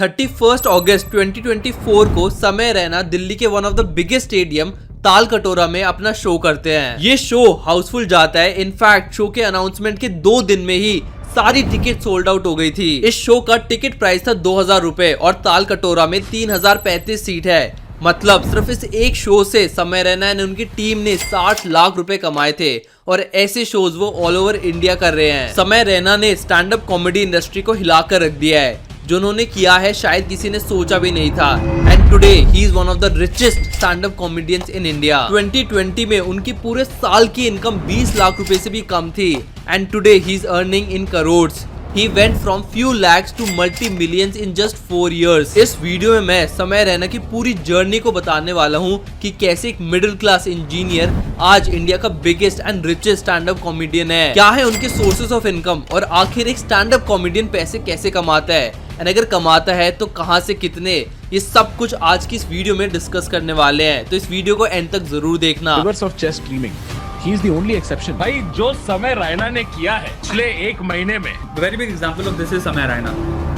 31 अगस्त 2024 को समय रैना दिल्ली के one of the biggest stadium ताल कटोरा में अपना शो करते हैं। ये शो हाउसफुल जाता है। इनफैक्ट शो के अनाउंसमेंट के 2 दिन में ही सारी टिकट सोल्ड आउट हो गई थी। इस शो का टिकट प्राइस था 2000 रुपए और ताल कटोरा में 3035 सीट है। मतलब सिर्फ इस एक शो से समय रैना ने उनकी टीम ने 60 लाख रुपए कमाए थे और ऐसे शोज वो ऑल ओवर इंडिया कर रहे हैं। समय रैना ने स्टैंड अप कॉमेडी इंडस्ट्री को हिलाकर रख दिया है। जो उन्होंने किया है शायद किसी ने सोचा भी नहीं था। And today he is one of the richest stand up comedians in India. 2020 में उनकी पूरे साल की इनकम 20 लाख रुपए से भी कम थी and today he is earning in crores. He went from few lakhs to multi-millions in just 4 years. इस वीडियो में मैं समय रैना की पूरी जर्नी को बताने वाला हूँ कि कैसे एक मिडिल क्लास इंजीनियर आज इंडिया का biggest and richest stand up comedian है, क्या है उनके सोर्सेस ऑफ इनकम और आखिर एक स्टैंड अप कॉमेडियन पैसे कैसे कमाता है एंड अगर कमाता है तो कहाँ से कितने, ये सब कुछ आज की इस वीडियो में डिस्कस करने वाले हैं। तो इस वीडियो को एंड तक जरूर देखना। Rivers of chess streaming. He is the only exception. भाई जो समय रैना ने किया है पिछले 1 महीने में, The very big example of this is Samay Raina.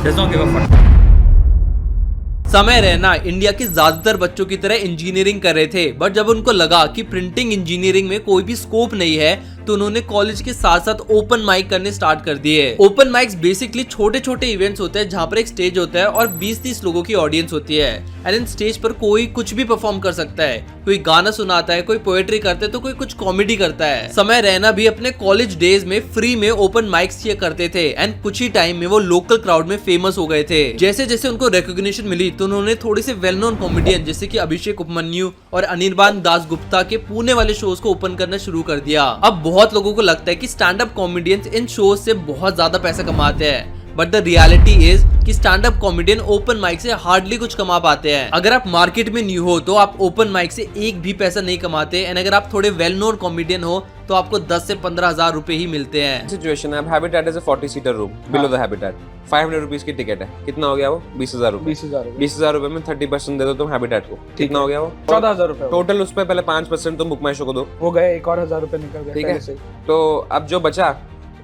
Does not give a fuck. समय रैना इंडिया के ज्यादातर बच्चों की तरह इंजीनियरिंग कर रहे थे, बट जब उनको लगा कि प्रिंटिंग इंजीनियरिंग में कोई भी स्कोप नहीं है तो उन्होंने कॉलेज के साथ साथ ओपन माइक करने स्टार्ट कर दिए। ओपन माइक्स बेसिकली छोटे छोटे इवेंट्स होते हैं जहाँ पर एक स्टेज होता है और 20-30 लोगों की ऑडियंस होती है एंड इन स्टेज पर कोई कुछ भी परफॉर्म कर सकता है। कोई गाना सुनाता है, कोई पोएट्री करता है तो कोई कुछ कॉमेडी करता है। समय रैना भी अपने कॉलेज डेज में फ्री में ओपन माइक्स किया करते थे एंड कुछ ही टाइम में वो लोकल क्राउड में फेमस हो गए थे। जैसे जैसे उनको रिकॉग्निशन मिली तो उन्होंने थोड़े से वेल नोन कॉमेडियन जैसे कि अभिषेक उपमन्यु और अनिर्बान दास गुप्ता के पुणे वाले शोज को ओपन करना शुरू कर दिया। अब बहुत लोगों को लगता है कि स्टैंड अप कॉमेडियंस इन शोज से बहुत ज्यादा पैसा कमाते हैं, बट द रियलिटी इज कि stand up comedian open mic से हार्डली कुछ कमा पाते हैं। अगर आप मार्केट में न्यू हो तो आप ओपन माइक से एक भी पैसा नहीं कमाते एंड अगर आप थोड़े वेल नोन कॉमेडियन हो तो आपको 10 से 15 हजार रुपए ही मिलते हैं। सिचुएशन है, अब habitat is a forty seater room below the habitat, 500 rupees की टिकट है, कितना हो गया वो? 20,000 रुपए। 20,000 रुपए में 30% दे दो तुम हैबिटेट को, कितना हो गया वो? 14,000 रुपए टोटल। उस पे पहले 5% तुम बुक माई शो को दो, हो गए, एक और 1,000 रुपए निकल गए। ठीक है, तो अब जो बचा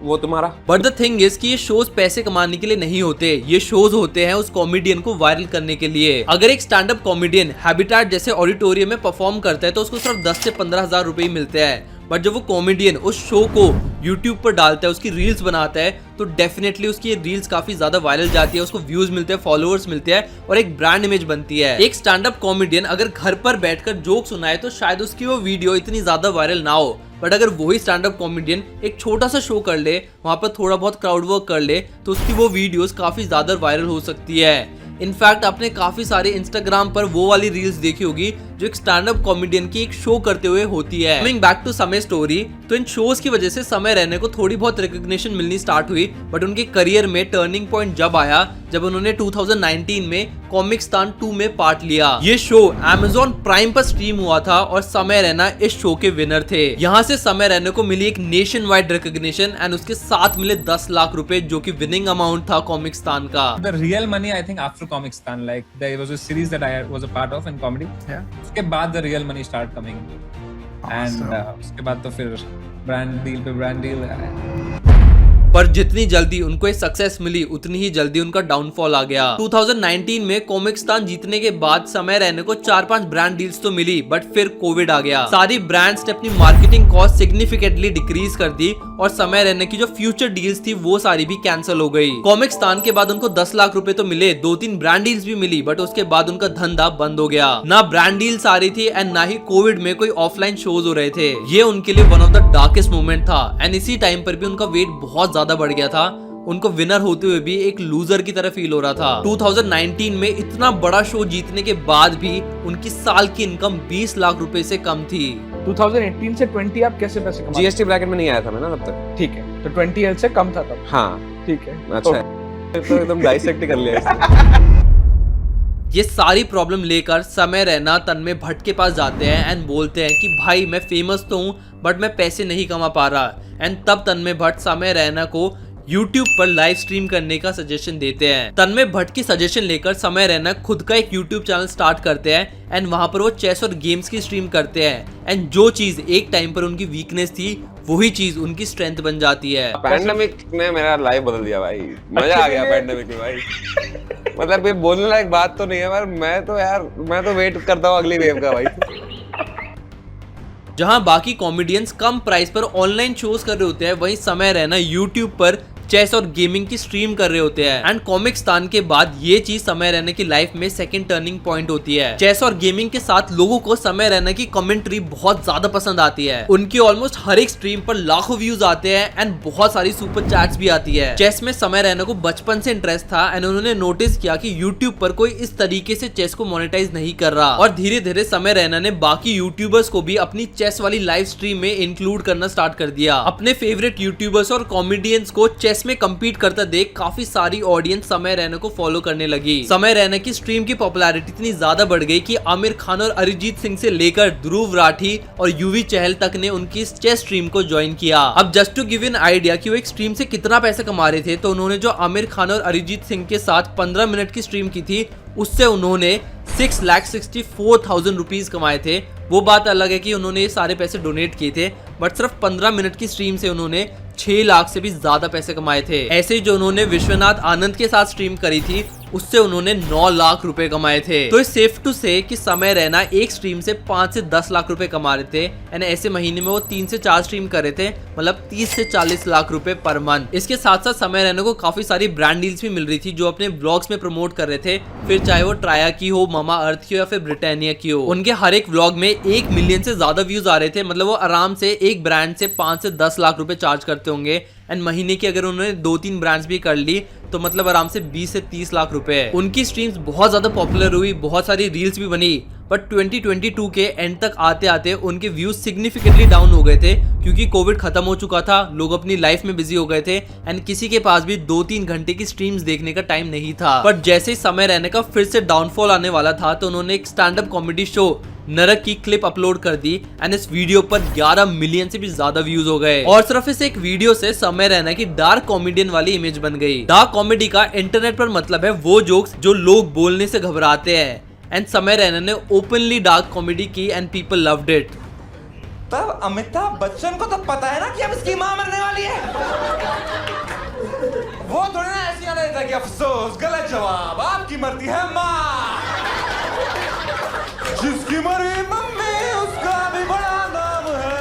वो तुम्हारा। बट द थिंग इज कि ये शोज पैसे कमाने के लिए नहीं होते, ये शोज होते हैं उस कॉमेडियन को वायरल करने के लिए। अगर एक स्टैंड अप कॉमेडियन हैबिटेट जैसे ऑडिटोरियम में परफॉर्म करता है तो उसको सिर्फ 10 से 15 हजार रुपए ही मिलते हैं, बट जब वो कॉमेडियन उस शो को यूट्यूब पर डालता है, उसकी रील्स बनाता है तो डेफिनेटली उसकी रील्स काफी ज्यादा वायरल जाती है, उसको व्यूज मिलते हैं, फॉलोअर्स मिलते हैं और एक ब्रांड इमेज बनती है। एक स्टैंड अप कॉमेडियन अगर घर पर बैठकर जोक सुनाए तो शायद उसकी वो वीडियो इतनी ज्यादा वायरल ना हो, बट अगर वही स्टैंड अप कॉमेडियन एक छोटा सा शो कर ले, वहां पर थोड़ा बहुत क्राउड वर्क कर ले तो उसकी वो वीडियोस काफी ज्यादा वायरल हो सकती है। इनफैक्ट आपने काफी सारे इंस्टाग्राम पर वो वाली रील्स देखी होगी जो एक स्टैंड अप कॉमेडियन की एक शो करते हुए होती है। कमिंग बैक टू समय स्टोरी, तो इन शोज की वजह से समय रैना को थोड़ी बहुत रिकॉग्निशन मिलनी स्टार्ट हुई, बट उनके करियर में टर्निंग पॉइंट जब आया जब उन्होंने 2019 में कॉमिकस्तान 2 में पार्ट लिया। ये शो Amazon प्राइम पर स्ट्रीम हुआ था और समय रैना इस शो के विनर थे। यहाँ से समय रैना को मिली एक नेशन वाइड रिकॉग्निशन एंड उसके साथ मिले 10 लाख रुपए जो कि विनिंग अमाउंट था कॉमिकस्तान का। The real money, I think, after Comicstan, like there was a series that I was a part of in comedy. Yeah. उसके बाद the real money start coming, and उसके बाद तो फिर brand deal पर जितनी जल्दी उनको ये सक्सेस मिली उतनी ही जल्दी उनका डाउनफॉल आ गया। 2019 में कॉमिकस्तान जीतने के बाद समय रैना को 4-5 ब्रांड डील्स तो मिली, बट फिर कोविड आ गया। सारी ब्रांड्स ने अपनी मार्केटिंग कॉस्ट सिग्निफिकेंटली डिक्रीज कर दी और समय रैना की जो फ्यूचर डील्स थी वो सारी भी कैंसिल हो गई। कॉमिकस्तान के बाद उनको 10 लाख रुपए तो मिले, 2-3 ब्रांड डील्स भी मिली, बट उसके बाद उनका धंधा बंद हो गया। ना ब्रांड डील्स आ रही थी एंड ना ही कोविड में कोई ऑफलाइन शोज हो रहे थे। ये उनके लिए one of the darkest moment था एंड इसी टाइम पर भी उनका वेट बहुत ज्यादा बढ़ गया था। उनको विनर होते हुए भी एक लूजर की तरह फील हो रहा था। 2019 में इतना बड़ा शो जीतने के बाद भी उनकी साल की इनकम 20 लाख रुपए से कम थी। 2018 से 20 आप कैसे पैसे कमाते? जीएसटी ब्रैकेट में नहीं आया था मैं ना तब तक। ठीक है, तो 20 से कम था तब। हाँ ठीक है, अच्छा है। तो एकदम डाइसेक्ट कर लिया। ये सारी प्रॉब्लम लेकर समय रैना तन्मय भट्ट के पास जाते हैं एंड बोलते हैं कि भाई मैं फेमस तो हूँ बट मैं पैसे नहीं कमा पा रहा। एंड तब तन्मय भट्ट समय रैना को YouTube पर लाइव स्ट्रीम करने का सजेशन देते हैं। तन्मय भट्ट की सजेशन लेकर समय रैना खुद का एक YouTube चैनल स्टार्ट करते हैं एंड वहां पर वो चेस और गेम्स की स्ट्रीम करते हैं एंड जो चीज एक टाइम पर उनकी वीकनेस थी वही चीज उनकी स्ट्रेंथ बन जाती है। पैंडेमिक ने मेरा लाइफ बदल दिया भाई, मजा आ गया पैंडेमिक में भाई। मतलब ये बोलने लायक बात तो नहीं है, पर मैं तो वेट करता हूँ अगली वेव का भाई। जहां बाकी कॉमेडियंस कम प्राइस पर ऑनलाइन शोज कर रहे होते हैं, वहीं समय रैना यूट्यूब पर चेस और गेमिंग की स्ट्रीम कर रहे होते हैं। एंड कॉमिक्स्तान के बाद ये चीज समय रैना की लाइफ में सेकंड टर्निंग पॉइंट होती है। चेस और गेमिंग के साथ लोगों को समय रैना की कमेंट्री बहुत ज्यादा पसंद आती है। उनकी ऑलमोस्ट हर एक स्ट्रीम पर लाखों व्यूज आते हैं एंड बहुत सारी सुपर चैट्स भी आती है। चेस में समय रैना को बचपन से इंटरेस्ट था एंड उन्होंने नोटिस किया कि यूट्यूब पर कोई इस तरीके से चेस को मोनेटाइज नहीं कर रहा, और धीरे धीरे समय रैना ने बाकी यूट्यूबर्स को भी अपनी चेस वाली लाइव स्ट्रीम में इंक्लूड करना स्टार्ट कर दिया। अपने फेवरेट यूट्यूबर्स और कॉमेडियंस को चेस में कम्पीट करता देख काफी सारी ऑडियंस समय रैना को फॉलो करने लगी। समय रैना की स्ट्रीम की पॉपुलैरिटी इतनी ज्यादा बढ़ गई कि आमिर खान और अरिजीत सिंह से लेकर ध्रुव राठी और युवी चहल तक ने उनकी चेस स्ट्रीम को ज्वाइन किया। अब just to give an idea कि वो एक स्ट्रीम से कितना पैसा कमा रहे थे, तो उन्होंने जो आमिर खान और अरिजीत सिंह के साथ 15 मिनट की स्ट्रीम की थी, उससे उन्होंने 6,64,000 रुपीज कमाए थे। वो बात अलग है कि उन्होंने ये सारे पैसे डोनेट किए थे, बट सिर्फ 15 मिनट की स्ट्रीम से उन्होंने 6 लाख से भी ज्यादा पैसे कमाए थे। ऐसे ही जो उन्होंने विश्वनाथ आनंद के साथ स्ट्रीम करी थी, उससे उन्होंने 9 लाख रुपए कमाए थे। तो सेफ टू से कि समय रैना एक स्ट्रीम से 5 से 10 लाख रुपए कमा रहे थे एंड ऐसे महीने में वो 3 से 4 स्ट्रीम कर रहे थे, मतलब 30 से 40 लाख रुपए पर मंथ। इसके साथ साथ समय रैना को काफी सारी ब्रांड डील्स भी मिल रही थी जो अपने ब्लॉग्स में प्रमोट कर रहे थे, फिर चाहे वो ट्राया की हो, मामा अर्थ की हो या फिर ब्रिटानिया की हो। उनके हर एक व्लॉग में 1 मिलियन से ज्यादा व्यूज आ रहे थे, मतलब वो आराम से एक ब्रांड से 5 से 10 लाख रुपए चार्ज करते होंगे। एंड महीने की अगर उन्होंने 2-3 ब्रांड्स भी कर ली तो मतलब आराम से 20 से 30 लाख रुपए है। उनकी स्ट्रीम्स बहुत ज्यादा पॉपुलर हुई, बहुत सारी रील्स भी बनी, बट 2022 के एंड तक आते आते उनके व्यूज सिग्निफिकेंटली डाउन हो गए थे, क्योंकि कोविड खत्म हो चुका था, लोग अपनी लाइफ में बिजी हो गए थे एंड किसी के पास भी 2-3 घंटे की स्ट्रीम्स देखने का टाइम नहीं था। पर जैसे ही समय रहने का फिर से डाउनफॉल आने वाला था, तो उन्होंने एक स्टैंड अप कॉमेडी शो नरक की क्लिप अपलोड कर दी एंड इस वीडियो पर 11 मिलियन से भी ज्यादा व्यूज हो गए। और सिर्फ इस एक वीडियो से समय रैना की डार्क कॉमेडियन वाली इमेज बन गई। डार्क कॉमेडी का इंटरनेट पर मतलब है वो जोक्स जो लोग बोलने से घबराते हैं, एंड समय रैना ने ओपनली डार्क कॉमेडी की एंड पीपल लव्ड इट। तब अमिताभ बच्चन को तो पता है ना कि अब इसकी मां मरने वाली है। वो थोड़ी ना ऐसी आ रहा था कि अफसोस, गलत जवाब, आपकी मरती है मां। जिसकी मरी मम्मी उसका भी बड़ा नाम है।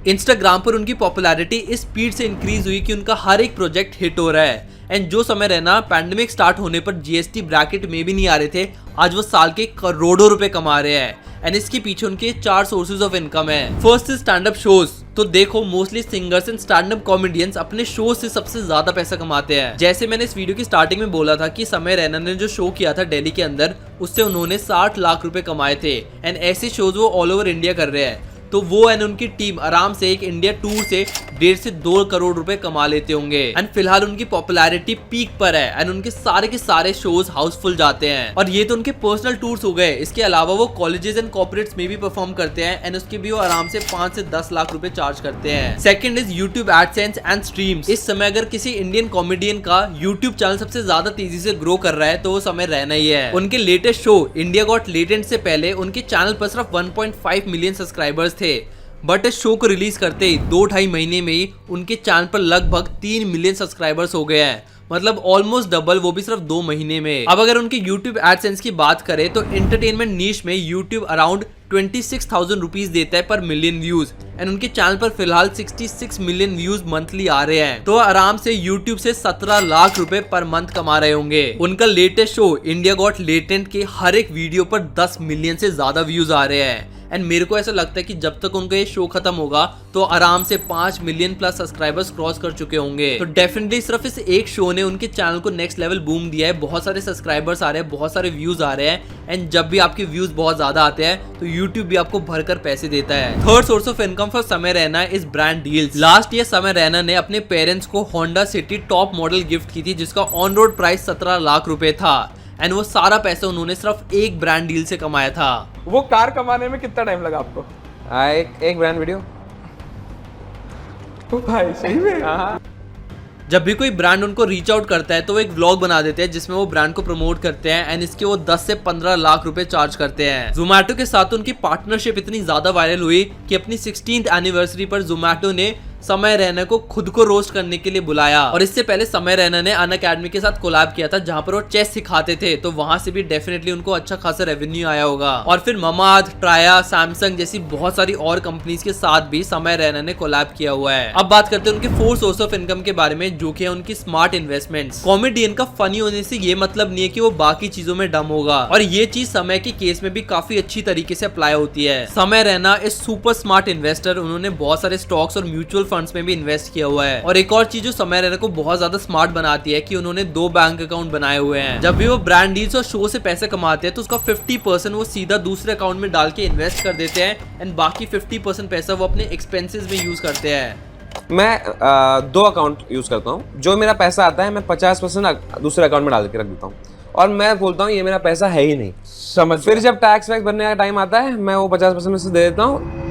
इंस्टाग्राम पर उनकी पॉपुलैरिटी इस स्पीड से इंक्रीज हुई कि उनका हर एक प्रोजेक्ट हिट हो रहा है। एंड जो समय रैना पैंडेमिक स्टार्ट होने पर जीएसटी ब्रैकेट में भी नहीं आ रहे थे, आज वो साल के करोड़ों रुपए कमा रहे हैं। एंड इसके पीछे उनके 4 सोर्सेज ऑफ इनकम है। First is stand up shows. तो देखो mostly singers and stand up comedians अपने शो से सबसे ज्यादा पैसा कमाते हैं। जैसे मैंने इस वीडियो की स्टार्टिंग में बोला था कि समय रैना ने जो शो किया था दिल्ली के अंदर, उससे उन्होंने 60 लाख रुपए कमाए थे। एंड ऐसे शोज वो ऑल ओवर इंडिया कर रहे हैं, तो वो एंड उनकी टीम आराम से एक इंडिया टूर से 1.5 से 2 करोड़ रुपए कमा लेते होंगे। एंड फिलहाल उनकी पॉपुलैरिटी पीक पर है एंड उनके सारे के सारे शोज हाउसफुल जाते हैं। और ये तो उनके पर्सनल टूर्स हो गए, इसके अलावा वो कॉलेजेस एंड कॉर्पोरेट्स में भी परफॉर्म करते हैं एंड उसके भी वो आराम से 5 से 10 लाख रुपए चार्ज करते हैं। Second is YouTube AdSense and streams. इस समय अगर किसी इंडियन कॉमेडियन का यूट्यूब चैनल सबसे ज्यादा तेजी से ग्रो कर रहा है तो वो समय रैना ही है। उनके latest show India got latent से पहले उनके चैनल पर सिर्फ 1.5 मिलियन सब्सक्राइबर्स थे, बट इस शो को रिलीज करते ही 2-2.5 महीने में ही उनके चैनल पर लगभग 3 मिलियन सब्सक्राइबर्स हो गए हैं, मतलब ऑलमोस्ट डबल, वो भी सिर्फ 2 महीने में। अब अगर उनके YouTube एडसेंस की बात करें तो एंटरटेनमेंट नीश में YouTube अराउंड 26,000 रुपीज देता है पर मिलियन व्यूज एंड उनके चैनल पर फिलहाल 66 मिलियन व्यूज मंथली आ रहे हैं, तो आराम से YouTube से 17 लाख रुपए पर मंथ कमा रहे होंगे। उनका latest show India got latent के हर एक वीडियो पर 10 मिलियन से ज्यादा व्यूज आ रहे हैं। एंड मेरे को ऐसा लगता है कि जब तक उनका ये शो खत्म होगा तो आराम से 5 मिलियन प्लस सब्सक्राइबर्स क्रॉस कर चुके होंगे। तो डेफिनेटली सिर्फ इस एक शो ने उनके चैनल को नेक्स्ट लेवल बूम दिया है। बहुत सारे सब्सक्राइबर्स आ रहे हैं, बहुत सारे व्यूज आ रहे हैं एंड जब भी आपके व्यूज बहुत ज्यादा आते हैं तो यूट्यूब भी आपको भरकर पैसे देता है। Third source of income for Samay Raina is brand deals. Last year Samay Raina ने अपने पेरेंट्स को Honda City top model gift की थी जिसका ऑन रोड प्राइस 17 लाख रुपए था एंड वो सारा पैसा उन्होंने सिर्फ एक ब्रांड डील से कमाया था। वो कार कमाने में कितना टाइम लगा आपको? एक ब्रांड वीडियो। तो भाई सही में जब भी कोई ब्रांड उनको रीच आउट करता है तो वो एक व्लॉग बना देते हैं जिसमें वो ब्रांड को प्रमोट करते हैं एंड इसके वो 10 से 15 लाख रुपए चार्ज करते हैं। जोमैटो के साथ उनकी पार्टनरशिप इतनी ज्यादा वायरल हुई कि अपनी 16th एनिवर्सरी पर जोमैटो ने समय रैना को खुद को रोस्ट करने के लिए बुलाया। और इससे पहले समय रैना ने अनअकैडमी के साथ कोलैब किया था जहां पर वो चेस सिखाते थे, तो वहां से भी डेफिनेटली उनको अच्छा खासा रेवेन्यू आया होगा। और फिर ममाद, ट्राया, सैमसंग जैसी बहुत सारी और कंपनीज के साथ भी समय रैना ने कोलैब किया हुआ है। अब बात करते हैं उनके 4 सोर्स ऑफ इनकम के बारे में, जो कि है उनकी स्मार्ट इन्वेस्टमेंट्स। कॉमेडियन का फनी होने से ये मतलब नहीं है कि वो बाकी चीजों में डम होगा, और ये चीज समय के केस में भी काफी अच्छी तरीके से अप्लाई होती है। समय Raina is super smart investor, उन्होंने बहुत सारे स्टॉक्स और म्यूचुअल फंड्स में भी इन्वेस्ट किया हुआ है। और एक और चीज जो समय रैना को बहुत ज्यादा स्मार्ट बनाती है कि उन्होंने 2 बैंक अकाउंट बनाए हुए हैं। जब भी वो ब्रांड डील्स और शो से पैसे कमाते हैं तो उसका 50% वो सीधा दूसरे अकाउंट में डाल के इन्वेस्ट कर देते हैं, एंड बाकी 50% पैसा वो अपने एक्सपेंसेस में यूज करते हैं। मैं 2 अकाउंट यूज करता हूँ। जो मेरा पैसा आता है मैं 50% दूसरे अकाउंट में डाल के रख देता हूँ, और मैं बोलता हूँ ये मेरा पैसा है ही नहीं। समझ फिर जब टैक्स वैक्स भरने का टाइम आता है मैं वो 50% में से दे देता हूँ।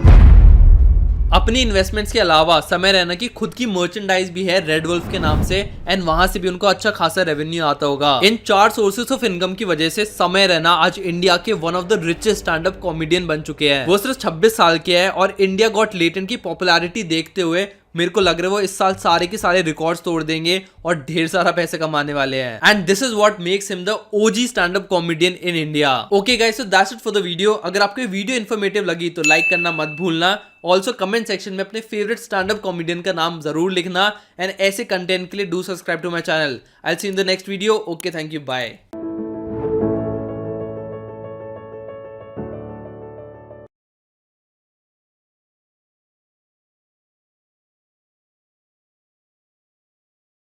अपनी इन्वेस्टमेंट्स के अलावा समय रैना की खुद की मर्चेंडाइज भी है रेड वुल्फ के नाम से, एंड वहां से भी उनको अच्छा खासा रेवेन्यू आता होगा। इन 4 सोर्सेस ऑफ इनकम की वजह से समय रैना आज इंडिया के one of the richest stand up comedian बन चुके हैं। वो सिर्फ 26 साल के हैं, और इंडिया गॉट लेटेंट की पॉपुलैरिटी देखते हुए मेरे को लग रहा है वो इस साल सारे के सारे रिकॉर्ड्स तोड़ देंगे और ढेर सारा पैसे कमाने वाले हैं। And this is what makes him the OG stand up comedian in India. Okay guys, so that's it for the video. अगर आपको वीडियो इन्फॉर्मेटिव लगी तो लाइक करना मत भूलना। ऑल्सो कमेंट सेक्शन में अपने फेवरेट स्टैंड अप कॉमेडियन का नाम जरूर लिखना, एंड ऐसे कंटेंट के लिए do subscribe to my channel. I will see you in the next video. Okay, thank you, bye.